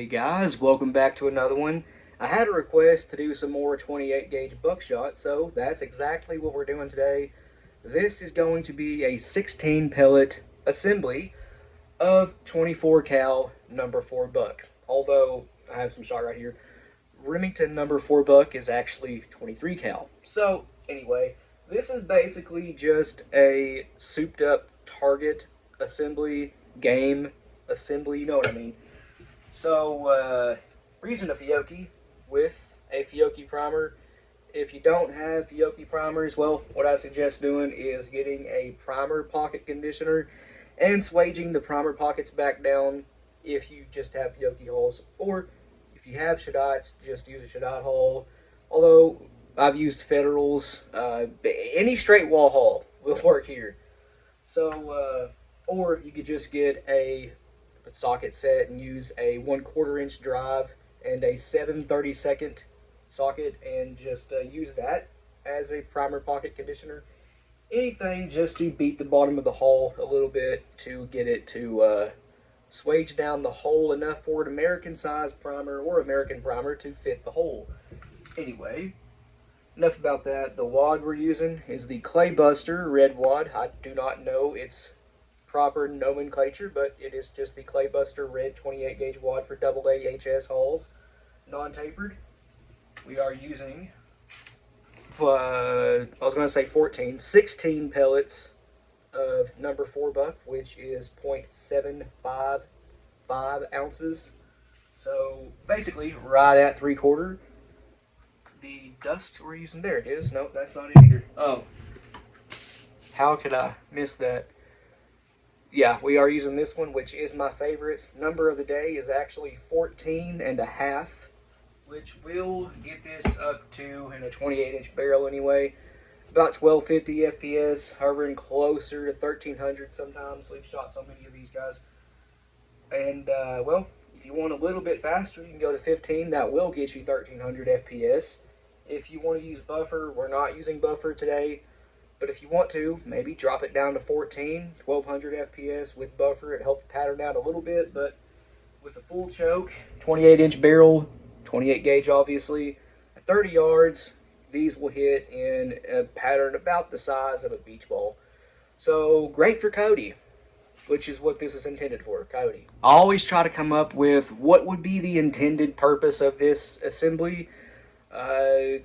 Howdy guys, welcome back to another one. I had a request to do some more 28 gauge buckshot, so that's exactly what we're doing today. This is going to be a 16 pellet assembly of 24 cal number 4 buck. Although I have some shot right here. Remington number 4 buck is actually 23 cal. So anyway, this is basically just a souped up target assembly, game assembly, you know what I mean. So, we're using a Fiocchi with a Fiocchi primer. If you don't have Fiocchi primers, well, what I suggest doing is getting a primer pocket conditioner and swaging the primer pockets back down if you just have Fiocchi hulls. Or if you have Shadites, just use a Shadite hull. Although, I've used Federals. Any straight wall hull will work here. So, or you could just get a socket set and use a 1/4 inch drive and a 7/32 socket and just use that as a primer pocket conditioner. Anything just to beat the bottom of the hull a little bit to get it to swage down the hole enough for an American size primer or American primer to fit the hole. Anyway, enough about that. The wad we're using is the Claybuster red wad. I do not know its proper nomenclature, but it is just the Claybuster red 28 gauge wad for AA HS hulls, non-tapered. We are using, I was going to say 16 pellets of number 4 buck, which is 0.755 ounces. So basically right at 3/4. The dust we're using, there it is. Nope, that's not it either. Oh, how could I miss that? Yeah, we are using this one, which is my favorite. Number of the day is actually 14.5, which will get this up to, in a 28 inch barrel anyway, about 1250 FPS, hovering closer to 1300 sometimes. We've shot so many of these guys. And, well, if you want a little bit faster, you can go to 15. That will get you 1300 FPS. If you want to use buffer, we're not using buffer today. But if you want to, maybe drop it down to 14, 1200 FPS with buffer. It helps pattern out a little bit, but with a full choke, 28 inch barrel, 28 gauge obviously, at 30 yards, these will hit in a pattern about the size of a beach ball. So great for coyote, which is what this is intended for, coyote. I always try to come up with what would be the intended purpose of this assembly.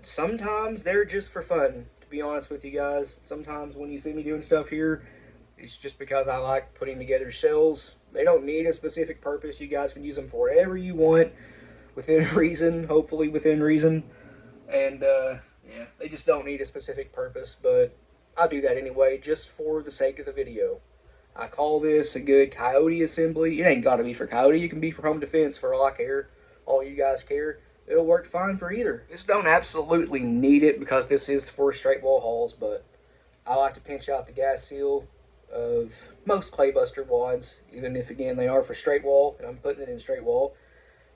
Sometimes they're just for fun. To be honest with you guys, sometimes when you see me doing stuff here, it's just because I like putting together shells. They don't need a specific purpose. You guys can use them for whatever you want, within reason, hopefully within reason. And, yeah, they just don't need a specific purpose, but I do that anyway, just for the sake of the video. I call this a good coyote assembly. It ain't got to be for coyote. It can be for home defense for all I care, all you guys care. It'll work fine for either. Just don't absolutely need it because this is for straight wall hulls, but I like to pinch out the gas seal of most Claybuster wads, even if, again, they are for straight wall, and I'm putting it in straight wall,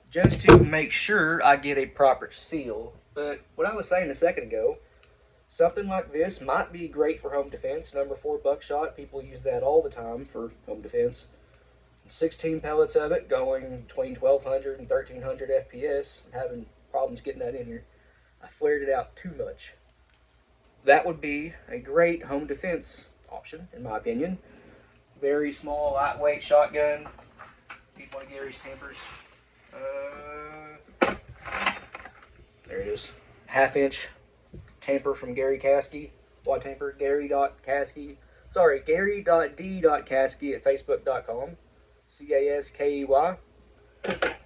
just to make sure I get a proper seal. But what I was saying a second ago, something like this might be great for home defense. Number 4 buckshot, people use that all the time for home defense. 16 pellets of it going between 1200 and 1300 FPS. I'm having problems getting that in here. I flared it out too much. That would be a great home defense option, in my opinion. Very small, lightweight shotgun. Need one of Gary's tampers. There it is. 1/2 inch tamper from Gary Caskey. Wad tamper, Gary.Caskey. Sorry, Gary.D.Caskey at Facebook.com. Caskey.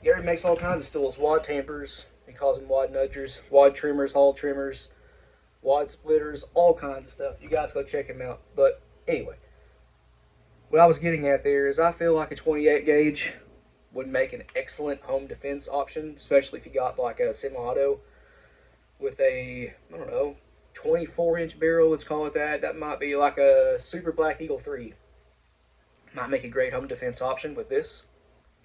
Gary makes all kinds of stools. Wad tampers. He calls them wad nudgers. Wad trimmers, hull trimmers, wad splitters, all kinds of stuff. You guys go check him out. But anyway, what I was getting at there is I feel like a 28 gauge would make an excellent home defense option, especially if you got like a semi-auto with a, I don't know, 24 inch barrel, let's call it that. That might be like a Super Black Eagle 3. Might make a great home defense option with this.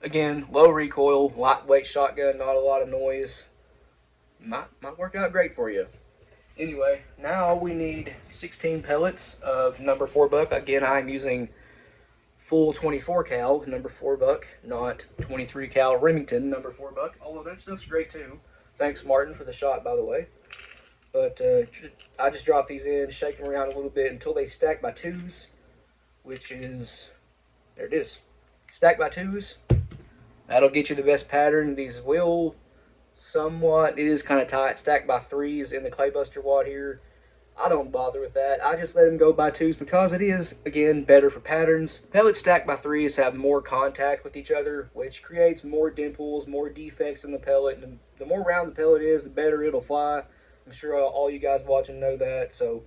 Again, low recoil, lightweight shotgun, not a lot of noise. Might work out great for you. Anyway, now we need 16 pellets of number 4 buck. Again, I'm using full 24 cal number 4 buck, not 23 cal Remington number 4 buck. Although that stuff's great too. Thanks Martin for the shot, by the way. But I just drop these in, shake them around a little bit until they stack by twos, which is, there it is. Stack by twos. That'll get you the best pattern. These will somewhat, it is kind of tight. Stack by threes in the Claybuster wad here. I don't bother with that. I just let them go by twos because it is, again, better for patterns. Pellets stacked by threes have more contact with each other, which creates more dimples, more defects in the pellet. And the more round the pellet is, the better it'll fly. I'm sure all you guys watching know that. So,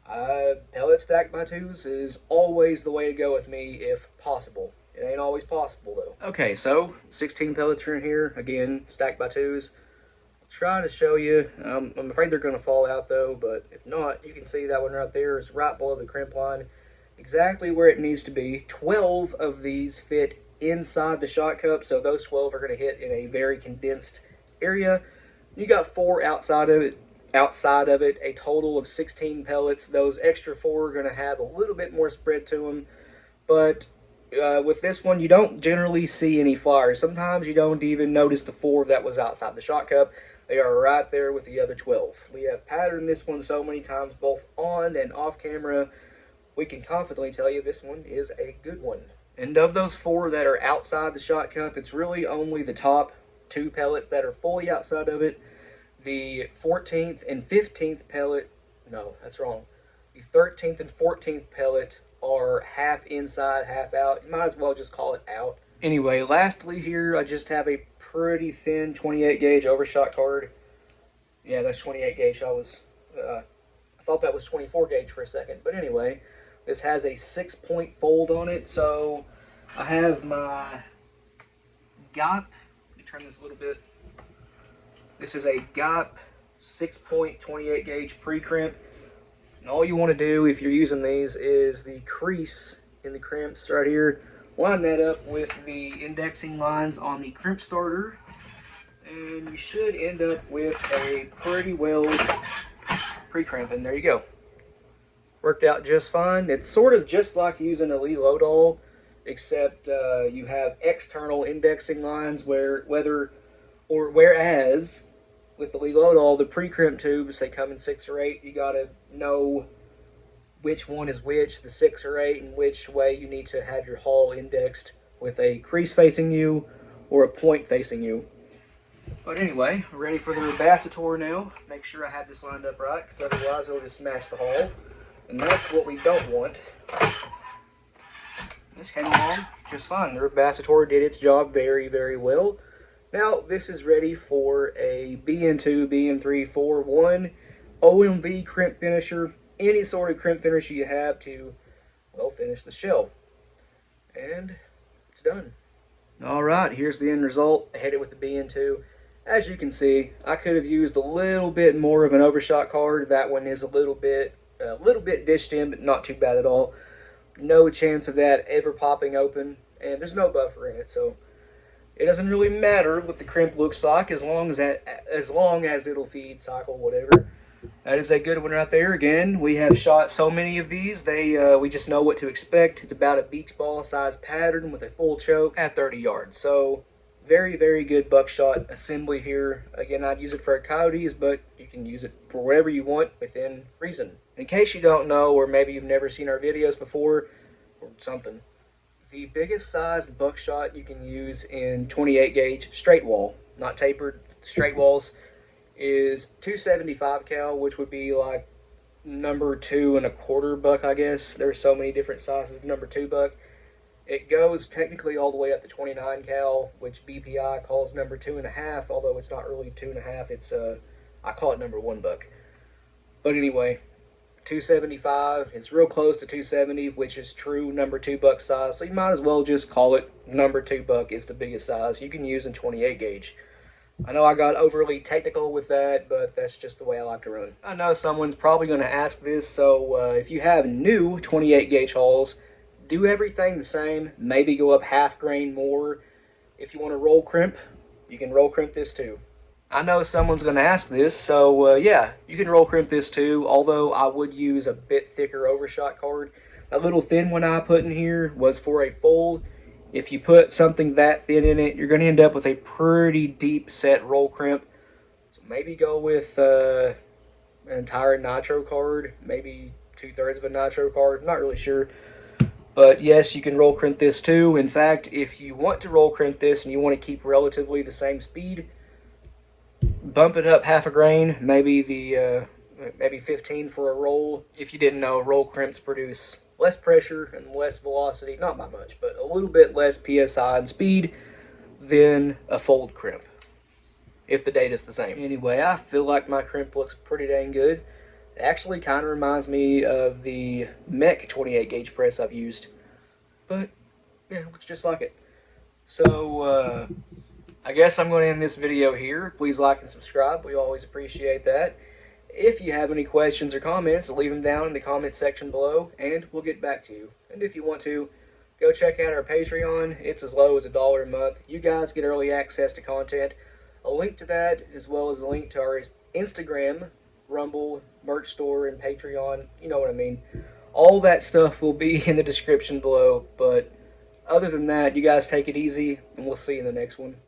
pellet stacked by twos is always the way to go with me if possible. It ain't always possible, though. Okay, so 16 pellets are in here. Again, stacked by twos. Try to show you. I'm afraid they're going to fall out though, but if not, you can see that one right there is right below the crimp line, exactly where it needs to be. 12 of these fit inside the shot cup, so those 12 are going to hit in a very condensed area. You got 4 outside of it. A total of 16 pellets. Those extra 4 are going to have a little bit more spread to them, but with this one, you don't generally see any flyers. Sometimes you don't even notice the 4 that was outside the shot cup. They are right there with the other 12. We have patterned this one so many times, both on and off camera. We can confidently tell you this one is a good one. And of those 4 that are outside the shot cup, it's really only the top 2 pellets that are fully outside of it. The 14th and 15th pellet, no, that's wrong. The 13th and 14th pellet are half inside, half out. You might as well just call it out. Anyway, lastly here, I just have a pretty thin 28 gauge overshot card. Yeah, that's 28 gauge. I thought that was 24 gauge for a second. But anyway, this has a 6-point fold on it. So I have my GOP. Let me turn this a little bit. This is a GOP 6-point 28 gauge pre-crimp. And all you want to do if you're using these is the crease in the crimps right here. Line that up with the indexing lines on the crimp starter, and you should end up with a pretty well pre-crimping. There you go. Worked out just fine. It's sort of just like using a Lee Lodahl, except you have external indexing lines whereas with the Lee Lodahl, the pre-crimp tubes, they come in 6 or 8. You gotta know which one is which, the 6 or 8, and which way you need to have your hull indexed with a crease facing you or a point facing you. But anyway, ready for the Rebasator now. Make sure I have this lined up right, because otherwise it'll just smash the hull. And that's what we don't want. This came along just fine. The Rebasator did its job very, very well. Now this is ready for a BN2, BN3, 4, 1 OMV crimp finisher. Any sort of crimp finisher you have to, well, finish the shell. And it's done. Alright, here's the end result. I hit it with the BN2. As you can see, I could have used a little bit more of an overshot card. That one is a little bit dished in, but not too bad at all. No chance of that ever popping open, and there's no buffer in it, so it doesn't really matter what the crimp looks like as long as it'll feed, cycle, whatever. That is a good one right there. Again, we have shot so many of these, we just know what to expect. It's about a beach ball size pattern with a full choke at 30 yards. So, very, very good buckshot assembly here. Again, I'd use it for coyotes, but you can use it for whatever you want within reason. In case you don't know, or maybe you've never seen our videos before, or something, the biggest size buckshot you can use in 28 gauge straight wall, not tapered, straight walls, is 275 cal, which would be like number 2 1/4 buck, I guess. There's so many different sizes of number 2 buck. It goes technically all the way up to 29 cal, which BPI calls number 2 1/2, although it's not really 2 1/2. It's I call it number 1 buck. But anyway, 275. It's real close to 270, which is true number 2 buck size. So you might as well just call it number 2 buck is the biggest size you can use in 28 gauge. I know I got overly technical with that, but that's just the way I like to run. I know someone's probably going to ask this, so if you have new 28 gauge hulls, do everything the same, maybe go up half grain more. If you want to roll crimp, you can roll crimp this too. I know someone's going to ask this, so yeah, you can roll crimp this too, although I would use a bit thicker overshot card. That little thin one I put in here was for a fold. If you put something that thin in it, you're going to end up with a pretty deep set roll crimp. So maybe go with an entire nitro card, maybe 2/3 of a nitro card. Not really sure. But yes, you can roll crimp this too. In fact, if you want to roll crimp this and you want to keep relatively the same speed, bump it up half a grain, maybe 15 for a roll. If you didn't know, roll crimps produce less pressure and less velocity, not by much, but a little bit less psi and speed than a fold crimp, if the data's the same. Anyway, I feel like my crimp looks pretty dang good. It actually kind of reminds me of the Mech 28 gauge press I've used, but yeah, it looks just like it. So I guess I'm going to end this video here. Please like and subscribe. We always appreciate that. If you have any questions or comments, leave them down in the comment section below, and we'll get back to you. And if you want to, go check out our Patreon. It's as low as $1 a month. You guys get early access to content. A link to that, as well as a link to our Instagram, Rumble, merch store, and Patreon. You know what I mean. All that stuff will be in the description below. But other than that, you guys take it easy, and we'll see you in the next one.